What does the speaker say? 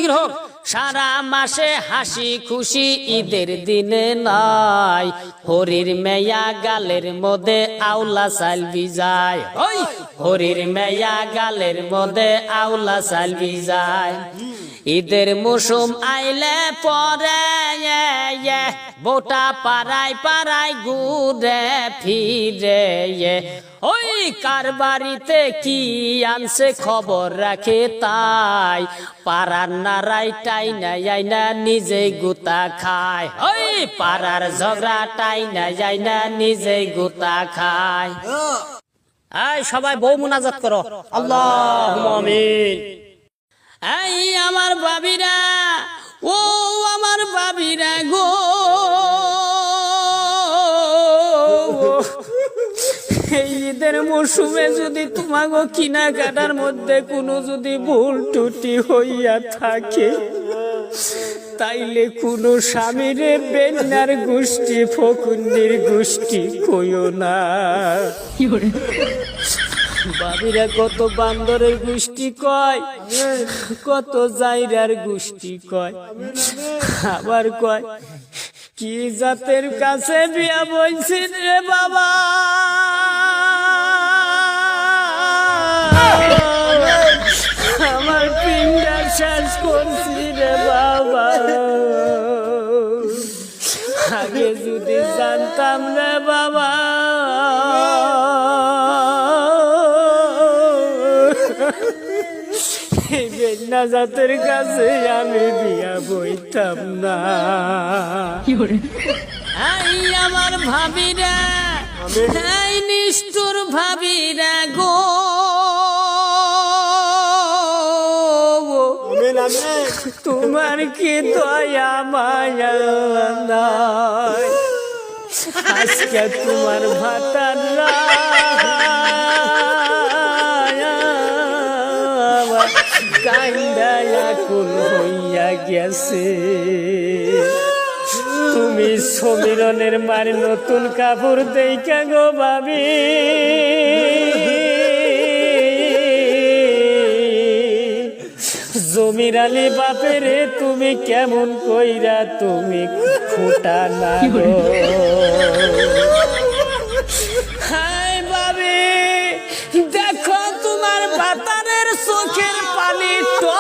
জিকির হোক। সারা মাসে হাসি খুশি ঈদের দিনে নাই, হরির মেয়া গালের মধ্যে আউলা চাল ভিজায়, ওই হরির মেয়া গালের মধ্যে আউলা চাল ভিজায়। ঈদের মৌসুম আইলে পরে বোটা পাড়ায় পাড়ায় ঘুরে ফিরে, ওই কার বাড়িতে কি আনছে খবর রাখে তাই, পাড়ার নারাই টাই নাই না নিজে গুতা খায়, ওই পাড়ার ঝগড়া টাই নাই না নিজে গুতা খায়। এই সবাই বউ মুনাজাত করো, আল্লাহুম্মা আমিন। এই আমার বাবিরা, ও আমার বাবিরা গো, এই ঈদের মৌসুমে যদি তোমাগো কেনাকাটার মধ্যে কোনো যদি ভুল ত্রুটি হইয়া থাকে, তাইলে কোনো স্বামীরে বেন্নার গোষ্ঠী ফকুন্নির গোষ্ঠী কইও না। বাবিরা কত বান্দরের গোষ্ঠী কয়, কত জাইরার গোষ্ঠী কয়, আবার কয় কি জাতের কাছে বিয়া বইছিস রে বাবা, আমার পিন্ডা শেষ করছি রে বাবা, আগে যদি জানতাম রে বাবা, বেন্না জাতের কাছে আমি বিয়া বইতাম না। এই আমার ভাবিরা, এই নিষ্ঠুর ভাবিরা গো, তোমার কি দয়া মায়া নাই, আজকে তোমার ভাতারা কান্দায়া কুল হইয়া গেছে। তুমি সমীরনের মার নতুন কাপড় দেইকা গো ভাবি, জমির আলী বাপেরে তুমি কেমন কইরা তুমি ফুটা না গো। হাই ভাবি, দেখো তোমার বাতারের চোখের পানি তো